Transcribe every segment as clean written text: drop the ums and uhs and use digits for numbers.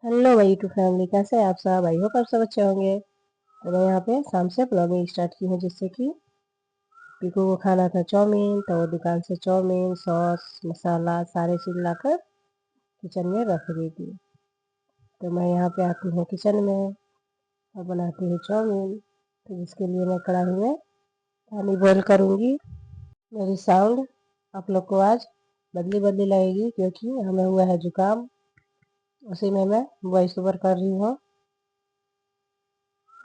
Hello my YouTube family, कैसे हैं आप सब। आई होप आप सब अच्छे होंगे। तो मैं यहाँ पे शाम से ब्लॉगिंग स्टार्ट की हूँ, जिससे कि पीकू को खाना था चाउमीन, तो वो दुकान से चाउमीन सॉस मसाला सारे चीज़ लाकर किचन में रख दी थी। तो मैं यहाँ पे आती हूँ किचन में और बनाती हूँ चाउमीन। तो जिसके लिए मैं कढ़ाई में पानी बॉयल करूँगी। मेरी साउंड आप लोग को आज बदली बदली लगेगी, क्योंकि हमें हुआ है जुकाम। उसी में मैं वॉइस ओवर कर रही हूँ।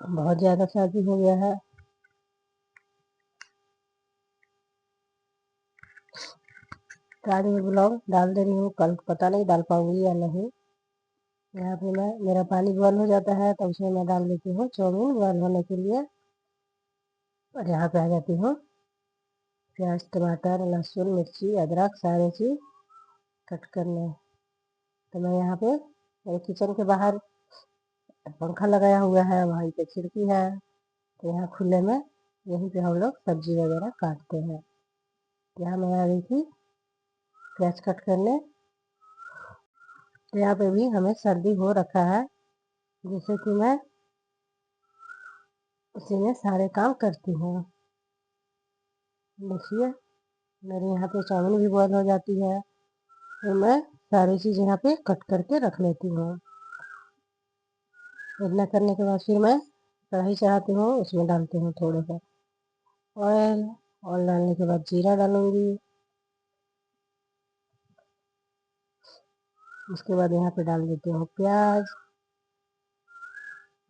बहुत ज़्यादा सर्दी हो गया है। आज मैं ब्लॉग डाल दे रही हूँ, कल पता नहीं डाल पाऊंगी या नहीं। यहाँ पे मैं मेरा पानी बॉयल हो जाता है, तो उसमें मैं डाल देती हूँ चाउमीन बॉयल होने के लिए। और यहाँ पे आ जाती हूँ प्याज टमाटर लहसुन मिर्ची अदरक सारे चीज़ कट करने। तो मैं यहाँ पे मेरे किचन के बाहर पंखा लगाया हुआ है, वहीं पे खिड़की है। तो यहाँ खुले में यहीं पे हम लोग सब्जी वगैरह काटते हैं। यहाँ मैं आ गई थी प्याज कट करने। तो यहाँ पे भी हमें सर्दी हो रखा है, जिससे कि मैं उसी में सारे काम करती हूँ। देखिए मेरे यहाँ पे चावल भी बॉयल हो जाती है, तो मैं सारी चीज़ यहाँ पे कट करके रख लेती हूँ। इतना करने के बाद फिर मैं कढ़ाई चढ़ाती हूँ, उसमें डालती हूँ थोड़ा सा ऑयल। ऑयल डालने के बाद जीरा डालूंगी। उसके बाद यहाँ पे डाल देती हूँ प्याज।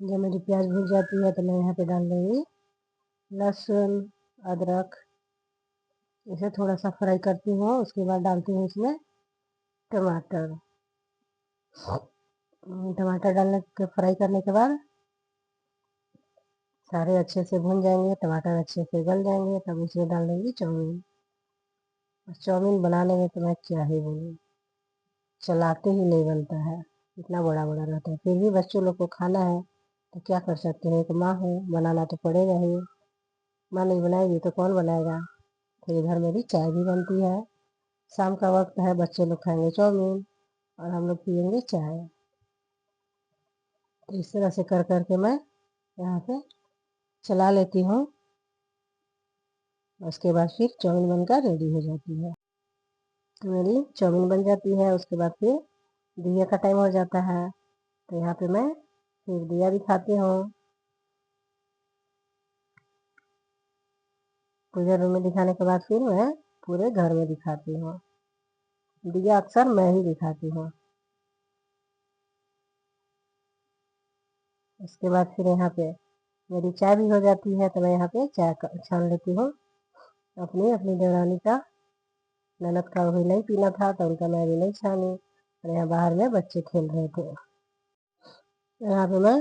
जब मेरी प्याज भून जाती है तो मैं यहाँ पे डाल दूँगी लहसुन अदरक। इसे थोड़ा सा फ्राई करती हूँ। उसके बाद डालती हूँ इसमें टमाटर। टमाटर डालने के फ्राई करने के बाद सारे अच्छे से भून जाएंगे, टमाटर अच्छे से गल जाएंगे, तब उसमें डाल देंगे चाउमीन। चाउमीन बनाने में तो मैं क्या ही बोलूँ, चलाते ही नहीं बनता है, इतना बड़ा बड़ा रहता है। फिर भी बच्चों लोग को खाना है तो क्या कर सकते हैं, एक माँ हूँ, बनाना तो पड़ेगा ही। माँ नहीं बनाएगी तो कौन बनाएगा। फिर इधर मेरी चाय भी बनती है। शाम का वक्त है, बच्चे लोग खाएंगे चाउमीन और हम लोग पियेंगे चाय। तो इस तरह से कर करके मैं यहाँ पे चला लेती हूँ। उसके बाद फिर चाउमीन बनकर रेडी हो जाती है। तो मेरी चाउमीन बन जाती है। उसके बाद फिर दिया का टाइम हो जाता है, तो यहाँ पे मैं फिर दिया दिखाती हूँ। पूजा रूम में दिखाने के बाद फिर मैं पूरे घर में दिखाती हूँ। दिया अक्सर मैं ही दिखाती हूँ। उसके बाद फिर यहाँ पे मेरी चाय भी हो जाती है, तो मैं यहाँ पे चाय छान लेती हूँ। अपनी अपनी देवरानी का, ननद का भी नहीं पीना था तो उनका मैं भी नहीं छानी। और यहाँ बाहर में बच्चे खेल रहे थे। यहाँ पे मैं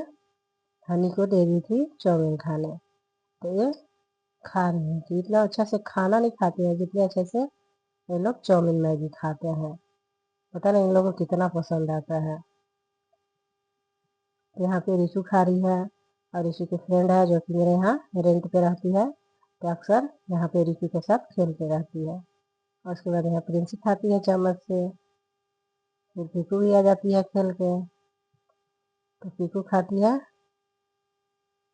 हनी को दे दी थी चाउमीन खाने, तो ये खा रही थी। इतना अच्छा से खाना नहीं खाते हैं जितने अच्छे से ये लोग चाउमीन मैगी खाते हैं। पता नहीं इन लोगों को कितना पसंद आता है। यहाँ पे रिशु खा रही है, और रिशु की फ्रेंड है जो कि मेरे यहाँ रेंट पे रहती है, तो अक्सर यहाँ पे रिशु के साथ खेलते रहती है। और उसके बाद यहाँ प्रिंसी खाती है चम्मच से। फिर पीकू भी आ जाती है खेल के, तो पीकू खाती है।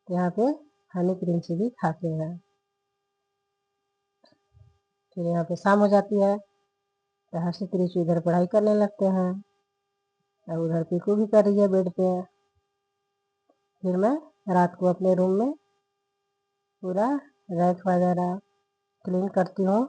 तो यहाँ पे हनी प्रिंसी भी खाते हैं। फिर यहाँ पे शाम हो जाती है, तो हर्षित रिशु इधर पढ़ाई करने लगते हैं, और उधर पीकू भी कर रही है बेड पे। फिर मैं रात को अपने रूम में पूरा रैक वगैरह क्लीन करती हूँ।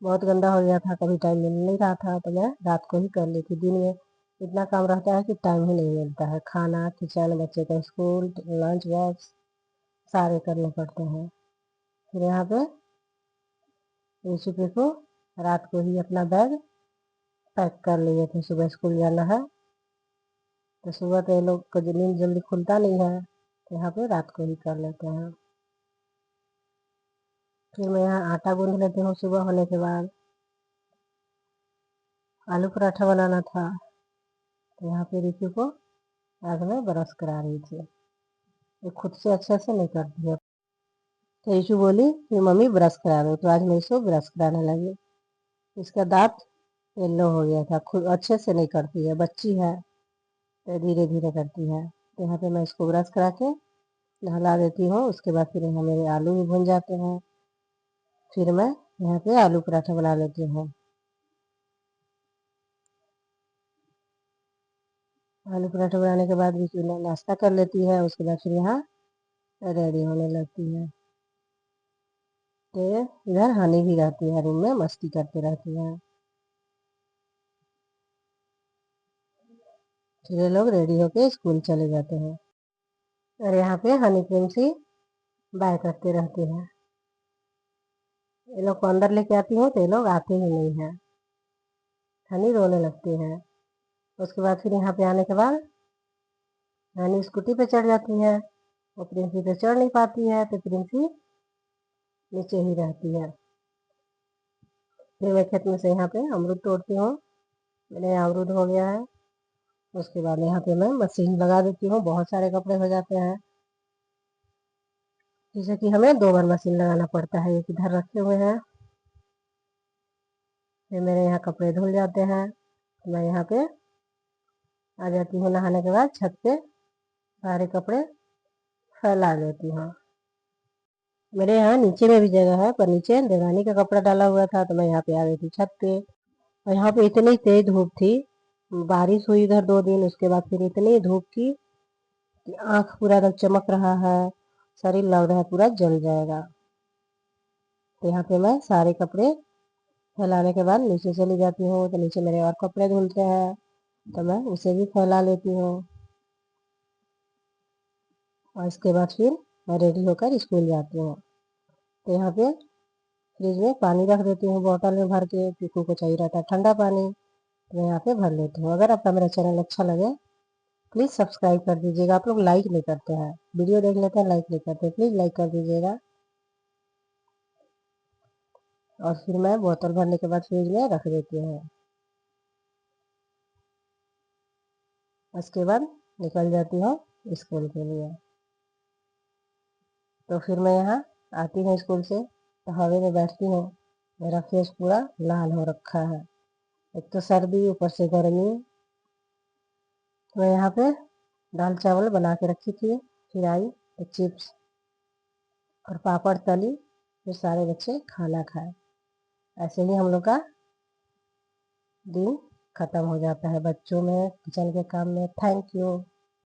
बहुत गंदा हो गया था, कभी टाइम मिल नहीं रहा था, तो मैं रात को ही कर लेती। दिन में इतना काम रहता है कि टाइम ही नहीं मिलता है। खाना किचन बच्चे का स्कूल लंच बॉक्स सारे करने पड़ते हैं। फिर यहाँ पे ऋषि को रात को ही अपना बैग पैक कर लिए थे, सुबह स्कूल जाना है। तो सुबह तो ये लोग को नींद जल्दी खुलता नहीं है, तो यहाँ पे रात को ही कर लेते हैं। फिर मैं यहाँ आटा गूंद लेती हूँ। सुबह होने के बाद आलू पराठा बनाना था, तो यहाँ पे ऋषि को आज मैं ब्रश करा रही थी। ये खुद से अच्छे से नहीं करती है, तो ऋषु बोली कि मम्मी ब्रश करा दो, तो आज मैं इसको ब्रश कराने लगी। इसका दांत येलो हो गया था, खुद अच्छे से नहीं करती है, बच्ची है। तो धीरे धीरे करती है। तो यहाँ पे मैं इसको ब्रश करा के नहला देती हूँ। उसके बाद फिर यहाँ मेरे आलू भी भुन जाते हैं। फिर मैं यहाँ पे आलू पराठा बना लेती हूँ। आलू पराठा बनाने के बाद भी फिर नाश्ता कर लेती है। उसके बाद फिर यहाँ रेडी होने लगती है। तो इधर हनी भी रहती है रूम में, मस्ती करते रहती है। फिर ये लोग रेडी होके स्कूल चले जाते हैं और यहाँ पे हनी प्रेम से बाय करते रहते हैं। ये लोग को अंदर लेके आती हूँ तो ये लोग आते ही नहीं है, हनी रोने लगती है। उसके बाद फिर यहाँ पे आने के बाद हनी स्कूटी पे चढ़ जाती है। वो प्रिंसी पे चढ़ नहीं पाती है तो प्रिंसी नीचे ही रहती है। फिर मैं खेत में से यहाँ पे अमरूद तोड़ती हूँ। मेरे यहाँ अमरूद हो गया है। उसके बाद यहाँ पे मैं मशीन लगा देती हूँ, बहुत सारे कपड़े हो जाते हैं। जैसे कि हमें 2 बार मशीन लगाना पड़ता है। एक इधर रखे हुए हैं। फिर मेरे यहाँ कपड़े धुल जाते हैं। मैं यहाँ पे आ जाती हूँ नहाने के बाद, छत पे सारे कपड़े फैला लेती हूँ। मेरे यहाँ नीचे में भी जगह है, पर नीचे देवानी का कपड़ा डाला हुआ था तो मैं यहाँ पे आ गई थी छत पे। और यहाँ पे इतनी तेज धूप थी, बारिश हुई इधर 2 दिन। उसके बाद फिर इतनी धूप थी कि आँख पूरा एकदम चमक रहा है, शरीर लग रहा है पूरा जल जाएगा। तो यहाँ पे मैं सारे कपड़े फैलाने के बाद नीचे चली जाती हूँ। तो नीचे मेरे और कपड़े धुलते हैं तो मैं उसे भी फैला लेती हूँ। और इसके बाद फिर मैं रेडी होकर स्कूल जाती हूँ। तो यहाँ पे फ्रिज में पानी रख देती हूँ बॉटल में भर के, पीकू को चाहिए रहता है ठंडा पानी। तो मैं यहाँ पे भर लेती हूँ। अगर आपका मेरा चैनल अच्छा लगे प्लीज़ सब्सक्राइब कर दीजिएगा। आप लोग लाइक नहीं करते हैं, वीडियो देख लेते हैं लाइक नहीं करते, प्लीज़ लाइक कर दीजिएगा। और फिर मैं बोतल भरने के बाद फ्रिज में रख देती हूँ। उसके बाद निकल जाती हूँ स्कूल के लिए। तो फिर मैं यहाँ आती हूँ स्कूल से तो हवा में बैठती हूँ। मेरा फेस पूरा लाल हो रखा है, एक तो सर्दी ऊपर से गर्मी। मैं यहाँ पे दाल चावल बना के रखी थी, फिर आई तो चिप्स और पापड़ तली, फिर सारे बच्चे खाना खाए। ऐसे ही हम लोग का दिन खत्म हो जाता है बच्चों में, किचन के काम में। Thank you.